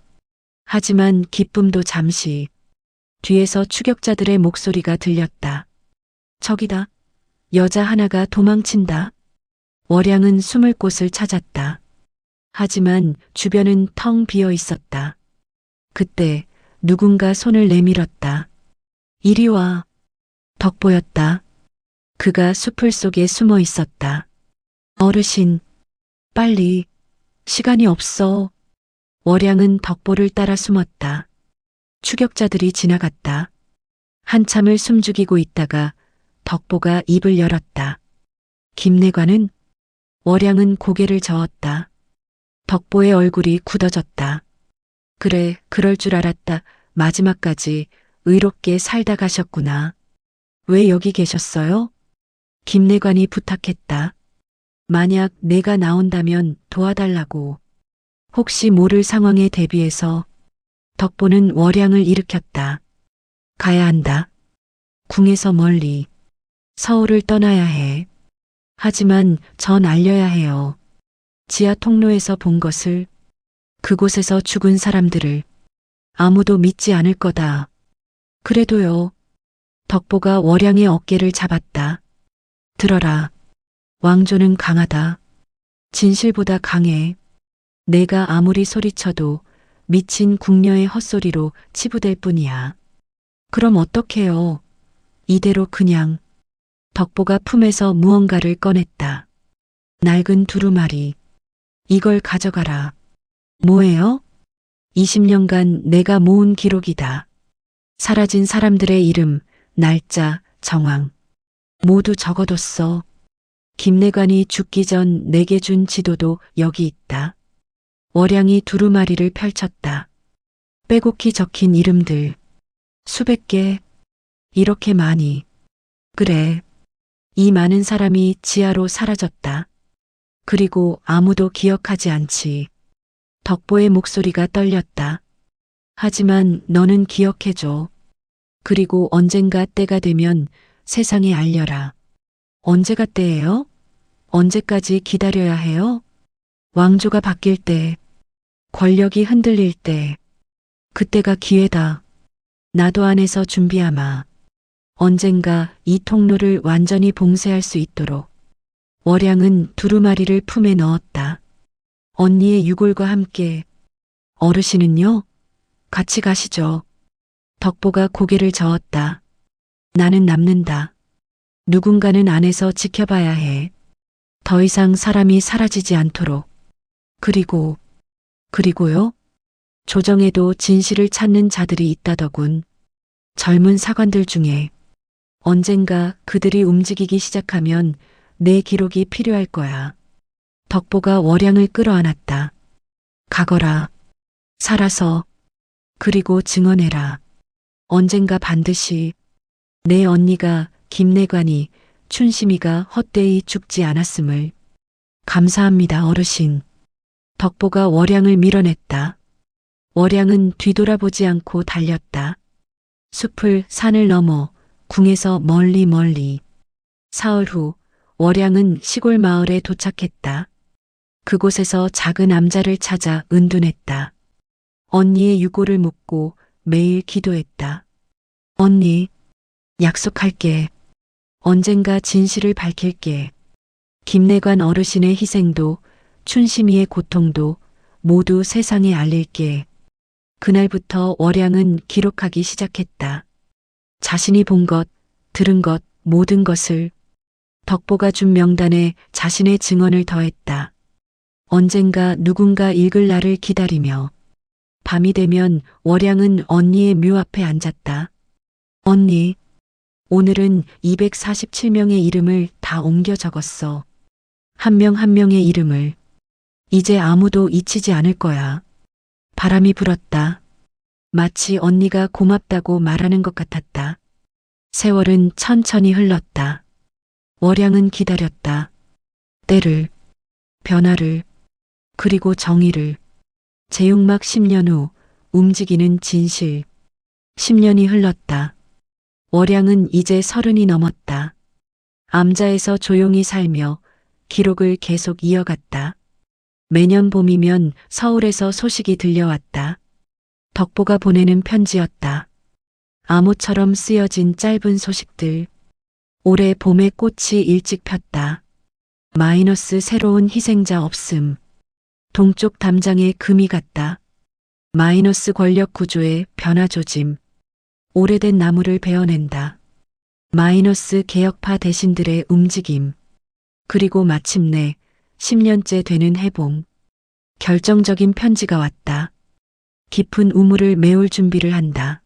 하지만 기쁨도 잠시. 뒤에서 추격자들의 목소리가 들렸다. 저기다. 여자 하나가 도망친다. 월양은 숨을 곳을 찾았다. 하지만 주변은 텅 비어 있었다. 그때 누군가 손을 내밀었다. 이리 와. 덕보였다. 그가 숲을 속에 숨어 있었다. 어르신, 빨리. 시간이 없어. 월양은 덕보를 따라 숨었다. 추격자들이 지나갔다. 한참을 숨죽이고 있다가 덕보가 입을 열었다. 김내관은? 월양은 고개를 저었다. 덕보의 얼굴이 굳어졌다. 그래, 그럴 줄 알았다. 마지막까지 의롭게 살다 가셨구나. 왜 여기 계셨어요? 김내관이 부탁했다. 만약 내가 나온다면 도와달라고. 혹시 모를 상황에 대비해서 덕보는 월양을 일으켰다. 가야 한다. 궁에서 멀리. 서울을 떠나야 해. 하지만 전 알려야 해요. 지하 통로에서 본 것을, 그곳에서 죽은 사람들을. 아무도 믿지 않을 거다. 그래도요. 덕보가 월양의 어깨를 잡았다. 들어라. 왕조는 강하다. 진실보다 강해. 내가 아무리 소리쳐도 미친 궁녀의 헛소리로 치부될 뿐이야. 그럼 어떡해요? 이대로 그냥. 덕보가 품에서 무언가를 꺼냈다. 낡은 두루마리. 이걸 가져가라. 뭐예요? 20년간 내가 모은 기록이다. 사라진 사람들의 이름, 날짜, 정황. 모두 적어뒀어. 김내관이 죽기 전 내게 준 지도도 여기 있다. 월양이 두루마리를 펼쳤다. 빼곡히 적힌 이름들. 수백 개. 이렇게 많이. 그래. 이 많은 사람이 지하로 사라졌다. 그리고 아무도 기억하지 않지. 덕보의 목소리가 떨렸다. 하지만 너는 기억해줘. 그리고 언젠가 때가 되면 세상에 알려라. 언제가 때예요? 언제까지 기다려야 해요? 왕조가 바뀔 때, 권력이 흔들릴 때, 그때가 기회다. 나도 안에서 준비하마. 언젠가 이 통로를 완전히 봉쇄할 수 있도록. 월양은 두루마리를 품에 넣었다. 언니의 유골과 함께. 어르신은요? 같이 가시죠. 덕보가 고개를 저었다. 나는 남는다. 누군가는 안에서 지켜봐야 해. 더 이상 사람이 사라지지 않도록. 그리고요? 조정에도 진실을 찾는 자들이 있다더군. 젊은 사관들 중에. 언젠가 그들이 움직이기 시작하면 내 기록이 필요할 거야. 덕보가 월양을 끌어안았다. 가거라. 살아서. 그리고 증언해라. 언젠가 반드시 내 언니가 김내관이 춘심이가 헛되이 죽지 않았음을. 감사합니다, 어르신. 덕보가 월양을 밀어냈다. 월양은 뒤돌아보지 않고 달렸다. 숲을 산을 넘어 궁에서 멀리. 사흘 후 월양은 시골 마을에 도착했다. 그곳에서 작은 암자를 찾아 은둔했다. 언니의 유골을 묻고 매일 기도했다. 언니, 약속할게. 언젠가 진실을 밝힐게. 김내관 어르신의 희생도 춘심이의 고통도 모두 세상에 알릴게. 그날부터 월양은 기록하기 시작했다. 자신이 본 것, 들은 것, 모든 것을. 덕보가 준 명단에 자신의 증언을 더했다. 언젠가 누군가 읽을 날을 기다리며 밤이 되면 월양은 언니의 묘 앞에 앉았다. 언니, 오늘은 247명의 이름을 다 옮겨 적었어. 한 명 한 명의 이름을. 이제 아무도 잊히지 않을 거야. 바람이 불었다. 마치 언니가 고맙다고 말하는 것 같았다. 세월은 천천히 흘렀다. 월양은 기다렸다. 때를, 변화를, 그리고 정의를. 제육막 10년 후 움직이는 진실. 10년이 흘렀다. 월양은 이제 30이 넘었다. 암자에서 조용히 살며 기록을 계속 이어갔다. 매년 봄이면 서울에서 소식이 들려왔다. 덕보가 보내는 편지였다. 암호처럼 쓰여진 짧은 소식들. 올해 봄에 꽃이 일찍 폈다. 마이너스 새로운 희생자 없음. 동쪽 담장에 금이 갔다. 마이너스 권력 구조의 변화 조짐. 오래된 나무를 베어낸다. 마이너스 개혁파 대신들의 움직임. 그리고 마침내 10년째 되는 해봉. 결정적인 편지가 왔다. 깊은 우물을 메울 준비를 한다.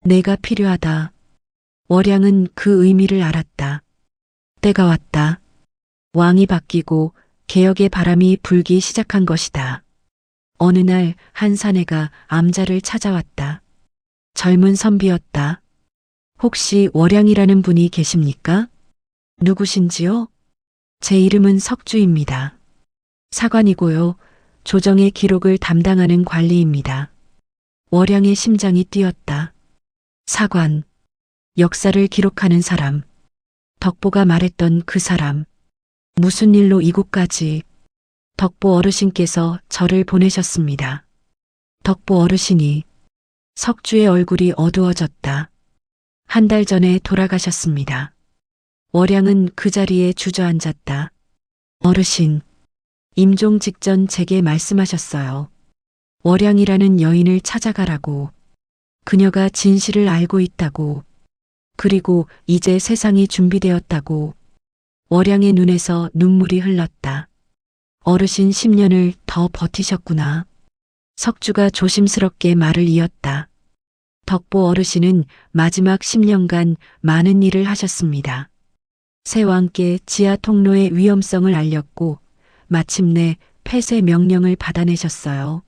내가 필요하다. 월양은 그 의미를 알았다. 때가 왔다. 왕이 바뀌고 개혁의 바람이 불기 시작한 것이다. 어느 날 한 사내가 암자를 찾아왔다. 젊은 선비였다. 혹시 월양이라는 분이 계십니까? 누구신지요? 제 이름은 석주입니다. 사관이고요. 조정의 기록을 담당하는 관리입니다. 월양의 심장이 뛰었다. 사관. 역사를 기록하는 사람. 덕보가 말했던 그 사람. 무슨 일로 이곳까지? 덕보 어르신께서 저를 보내셨습니다. 덕보 어르신이. 석주의 얼굴이 어두워졌다. 한 달 전에 돌아가셨습니다. 월양은 그 자리에 주저앉았다. 어르신. 임종 직전 제게 말씀하셨어요. 월양이라는 여인을 찾아가라고. 그녀가 진실을 알고 있다고. 그리고 이제 세상이 준비되었다고. 월양의 눈에서 눈물이 흘렀다. 어르신 10년을 더 버티셨구나. 석주가 조심스럽게 말을 이었다. 덕보 어르신은 마지막 10년간 많은 일을 하셨습니다. 새 왕께 지하 통로의 위험성을 알렸고 마침내 폐쇄 명령을 받아내셨어요.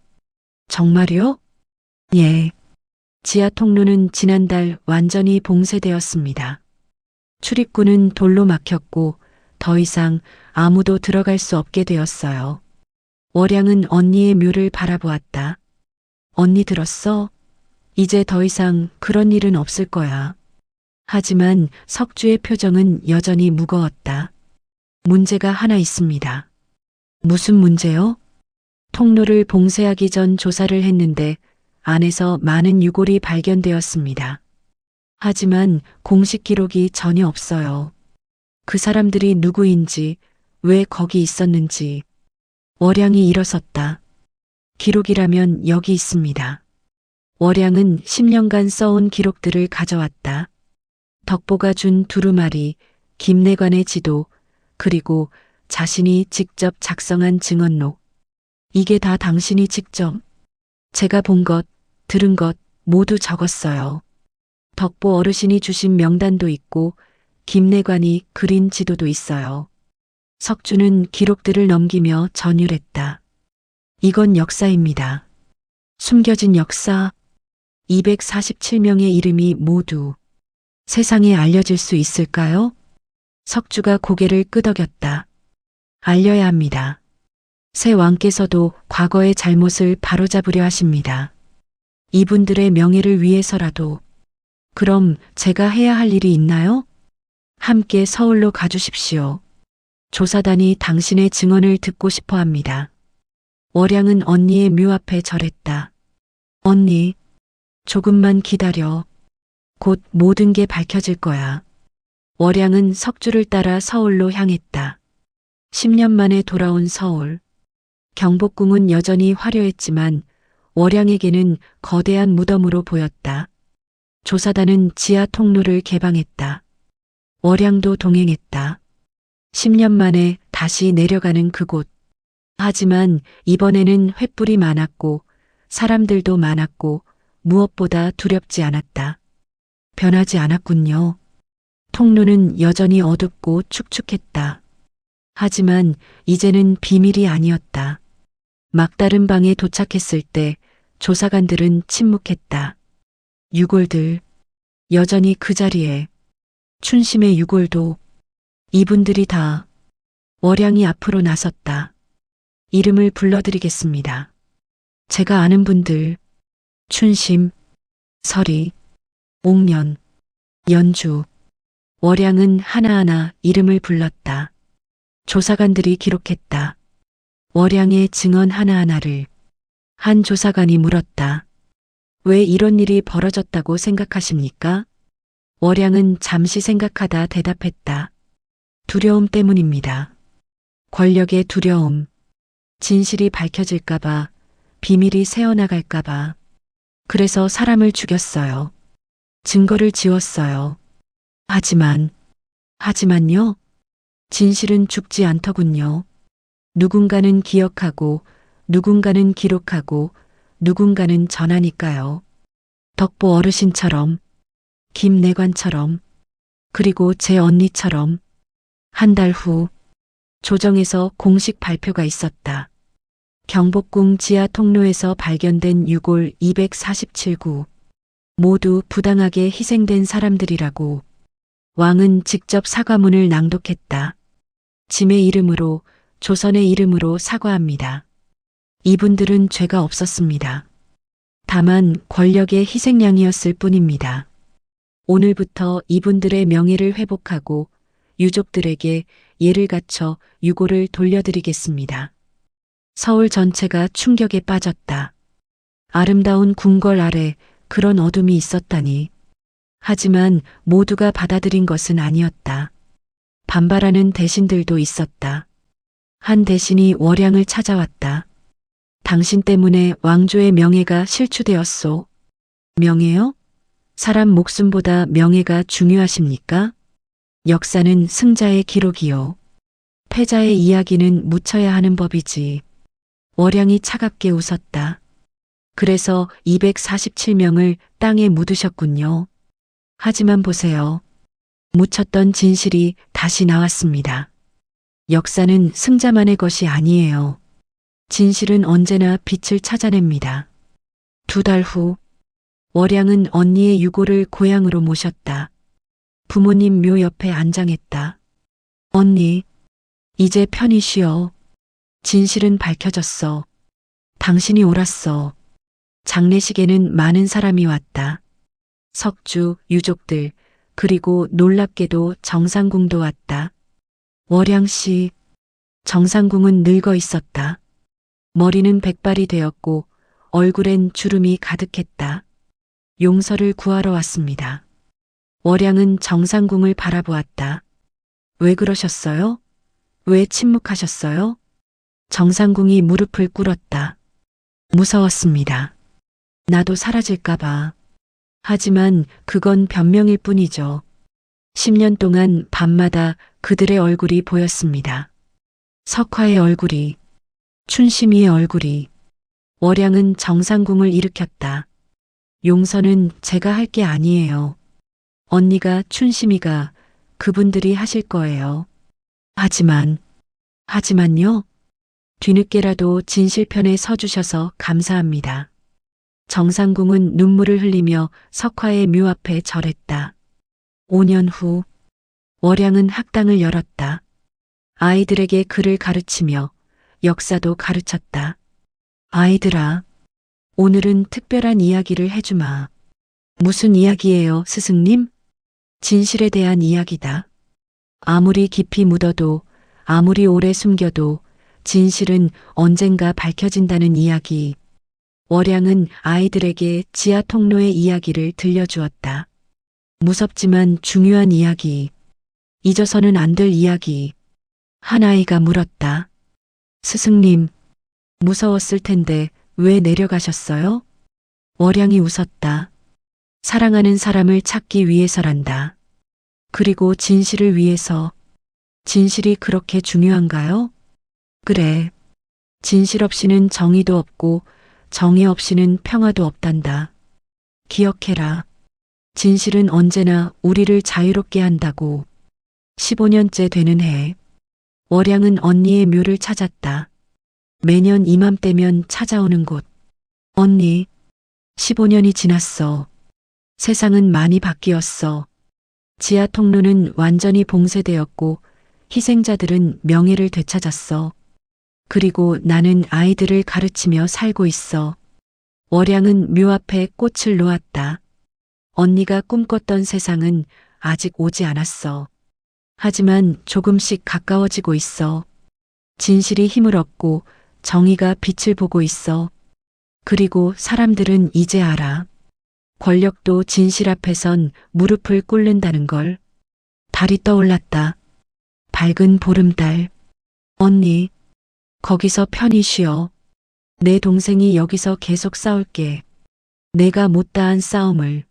정말요? 예. 지하 통로는 지난달 완전히 봉쇄되었습니다. 출입구는 돌로 막혔고 더 이상 아무도 들어갈 수 없게 되었어요. 월양은 언니의 묘를 바라보았다. 언니 들었어? 이제 더 이상 그런 일은 없을 거야. 하지만 석주의 표정은 여전히 무거웠다. 문제가 하나 있습니다. 무슨 문제요? 통로를 봉쇄하기 전 조사를 했는데 안에서 많은 유골이 발견되었습니다. 하지만 공식 기록이 전혀 없어요. 그 사람들이 누구인지, 왜 거기 있었는지. 월양이 일어섰다. 기록이라면 여기 있습니다. 월양은 10년간 써온 기록들을 가져왔다. 덕보가 준 두루마리, 김내관의 지도, 그리고 자신이 직접 작성한 증언록. 이게 다 당신이 직접, 제가 본 것, 들은 것 모두 적었어요. 덕보 어르신이 주신 명단도 있고 김내관이 그린 지도도 있어요. 석주는 기록들을 넘기며 전율했다. 이건 역사입니다. 숨겨진 역사. 247명의 이름이 모두 세상에 알려질 수 있을까요? 석주가 고개를 끄덕였다. 알려야 합니다. 새 왕께서도 과거의 잘못을 바로잡으려 하십니다. 이분들의 명예를 위해서라도. 그럼 제가 해야 할 일이 있나요? 함께 서울로 가주십시오. 조사단이 당신의 증언을 듣고 싶어 합니다. 월양은 언니의 묘 앞에 절했다. 언니, 조금만 기다려. 곧 모든 게 밝혀질 거야. 월양은 석주를 따라 서울로 향했다. 10년 만에 돌아온 서울. 경복궁은 여전히 화려했지만 월양에게는 거대한 무덤으로 보였다. 조사단은 지하 통로를 개방했다. 월양도 동행했다. 10년 만에 다시 내려가는 그곳. 하지만 이번에는 횃불이 많았고 사람들도 많았고 무엇보다 두렵지 않았다. 변하지 않았군요. 통로는 여전히 어둡고 축축했다. 하지만 이제는 비밀이 아니었다. 막다른 방에 도착했을 때 조사관들은 침묵했다. 유골들, 여전히 그 자리에. 춘심의 유골도. 이분들이 다. 월양이 앞으로 나섰다. 이름을 불러드리겠습니다. 제가 아는 분들. 춘심, 설이, 옥년, 연주. 월양은 하나하나 이름을 불렀다. 조사관들이 기록했다. 월양의 증언 하나하나를. 한 조사관이 물었다. 왜 이런 일이 벌어졌다고 생각하십니까? 월양은 잠시 생각하다 대답했다. 두려움 때문입니다. 권력의 두려움. 진실이 밝혀질까봐, 비밀이 새어나갈까봐. 그래서 사람을 죽였어요. 증거를 지웠어요. 하지만요? 진실은 죽지 않더군요. 누군가는 기억하고, 누군가는 기록하고, 누군가는 전하니까요. 덕보 어르신처럼, 김내관처럼, 그리고 제 언니처럼. 한 달 후, 조정에서 공식 발표가 있었다. 경복궁 지하 통로에서 발견된 유골 247구. 모두 부당하게 희생된 사람들이라고. 왕은 직접 사과문을 낭독했다. 짐의 이름으로, 조선의 이름으로 사과합니다. 이분들은 죄가 없었습니다. 다만 권력의 희생양이었을 뿐입니다. 오늘부터 이분들의 명예를 회복하고 유족들에게 예를 갖춰 유골을 돌려드리겠습니다. 서울 전체가 충격에 빠졌다. 아름다운 궁궐 아래 그런 어둠이 있었다니. 하지만 모두가 받아들인 것은 아니었다. 반발하는 대신들도 있었다. 한 대신이 월양을 찾아왔다. 당신 때문에 왕조의 명예가 실추되었소. 명예요? 사람 목숨보다 명예가 중요하십니까? 역사는 승자의 기록이요. 패자의 이야기는 묻혀야 하는 법이지. 월양이 차갑게 웃었다. 그래서 247명을 땅에 묻으셨군요. 하지만 보세요. 묻혔던 진실이 다시 나왔습니다. 역사는 승자만의 것이 아니에요. 진실은 언제나 빛을 찾아냅니다. 2달 후, 월양은 언니의 유골을 고향으로 모셨다. 부모님 묘 옆에 안장했다. 언니, 이제 편히 쉬어. 진실은 밝혀졌어. 당신이 옳았어. 장례식에는 많은 사람이 왔다. 석주, 유족들, 그리고 놀랍게도 정상궁도 왔다. 월양 씨, 정상궁은 늙어 있었다. 머리는 백발이 되었고 얼굴엔 주름이 가득했다. 용서를 구하러 왔습니다. 월양은 정상궁을 바라보았다. 왜 그러셨어요? 왜 침묵하셨어요? 정상궁이 무릎을 꿇었다. 무서웠습니다. 나도 사라질까봐. 하지만 그건 변명일 뿐이죠. 10년 동안 밤마다 그들의 얼굴이 보였습니다. 석화의 얼굴이, 춘심이의 얼굴이. 월양은 정상궁을 일으켰다. 용서는 제가 할 게 아니에요. 언니가, 춘심이가, 그분들이 하실 거예요. 하지만요. 뒤늦게라도 진실편에 서주셔서 감사합니다. 정상궁은 눈물을 흘리며 석화의 묘 앞에 절했다. 5년 후, 월양은 학당을 열었다. 아이들에게 글을 가르치며 역사도 가르쳤다. 아이들아, 오늘은 특별한 이야기를 해주마. 무슨 이야기예요, 스승님? 진실에 대한 이야기다. 아무리 깊이 묻어도, 아무리 오래 숨겨도 진실은 언젠가 밝혀진다는 이야기. 월양은 아이들에게 지하 통로의 이야기를 들려주었다. 무섭지만 중요한 이야기. 잊어서는 안 될 이야기. 한 아이가 물었다. 스승님, 무서웠을 텐데 왜 내려가셨어요? 월양이 웃었다. 사랑하는 사람을 찾기 위해서란다. 그리고 진실을 위해서. 진실이 그렇게 중요한가요? 그래. 진실 없이는 정의도 없고 정의 없이는 평화도 없단다. 기억해라. 진실은 언제나 우리를 자유롭게 한다고. 15년째 되는 해. 월양은 언니의 묘를 찾았다. 매년 이맘때면 찾아오는 곳. 언니, 15년이 지났어. 세상은 많이 바뀌었어. 지하 통로는 완전히 봉쇄되었고 희생자들은 명예를 되찾았어. 그리고 나는 아이들을 가르치며 살고 있어. 월양은 묘 앞에 꽃을 놓았다. 언니가 꿈꿨던 세상은 아직 오지 않았어. 하지만 조금씩 가까워지고 있어. 진실이 힘을 얻고 정의가 빛을 보고 있어. 그리고 사람들은 이제 알아. 권력도 진실 앞에선 무릎을 꿇는다는 걸. 달이 떠올랐다. 밝은 보름달. 언니, 거기서 편히 쉬어. 내 동생이 여기서 계속 싸울게. 내가 못다한 싸움을.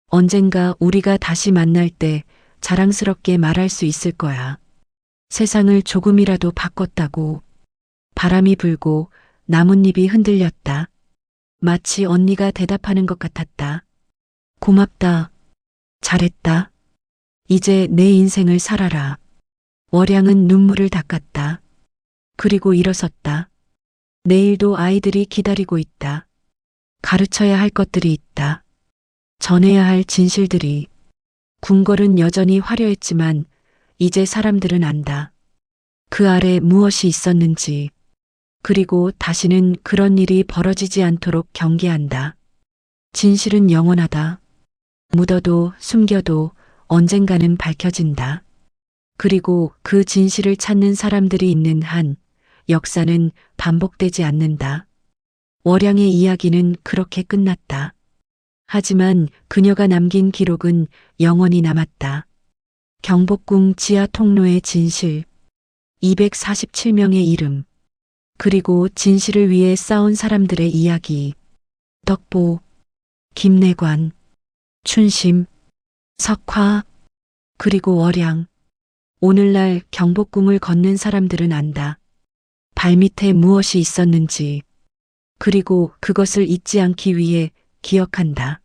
언젠가 우리가 다시 만날 때 자랑스럽게 말할 수 있을 거야. 세상을 조금이라도 바꿨다고. 바람이 불고 나뭇잎이 흔들렸다. 마치 언니가 대답하는 것 같았다. 고맙다. 잘했다. 이제 내 인생을 살아라. 월양은 눈물을 닦았다. 그리고 일어섰다. 내일도 아이들이 기다리고 있다. 가르쳐야 할 것들이 있다. 전해야 할 진실들이. 궁궐은 여전히 화려했지만 이제 사람들은 안다. 그 아래 무엇이 있었는지. 그리고 다시는 그런 일이 벌어지지 않도록 경계한다. 진실은 영원하다. 묻어도 숨겨도 언젠가는 밝혀진다. 그리고 그 진실을 찾는 사람들이 있는 한 역사는 반복되지 않는다. 월양의 이야기는 그렇게 끝났다. 하지만 그녀가 남긴 기록은 영원히 남았다. 경복궁 지하 통로의 진실, 247명의 이름, 그리고 진실을 위해 싸운 사람들의 이야기. 덕보, 김내관, 춘심, 석화, 그리고 월양. 오늘날 경복궁을 걷는 사람들은 안다. 발밑에 무엇이 있었는지. 그리고 그것을 잊지 않기 위해 기억한다.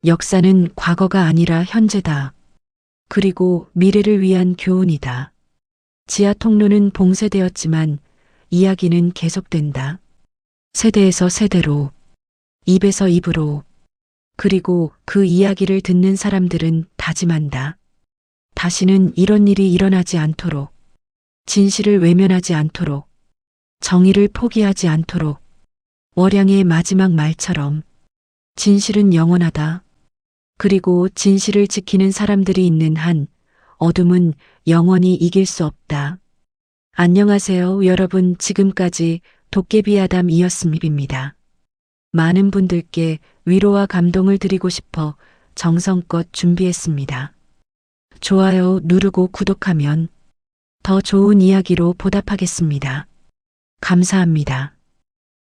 역사는 과거가 아니라 현재다. 그리고 미래를 위한 교훈이다. 지하 통로는 봉쇄되었지만 이야기는 계속된다. 세대에서 세대로, 입에서 입으로. 그리고 그 이야기를 듣는 사람들은 다짐한다. 다시는 이런 일이 일어나지 않도록, 진실을 외면하지 않도록, 정의를 포기하지 않도록. 월양의 마지막 말처럼 진실은 영원하다. 그리고 진실을 지키는 사람들이 있는 한 어둠은 영원히 이길 수 없다. 안녕하세요, 여러분. 지금까지 도깨비 아담이었습니다. 많은 분들께 위로와 감동을 드리고 싶어 정성껏 준비했습니다. 좋아요 누르고 구독하면 더 좋은 이야기로 보답하겠습니다. 감사합니다.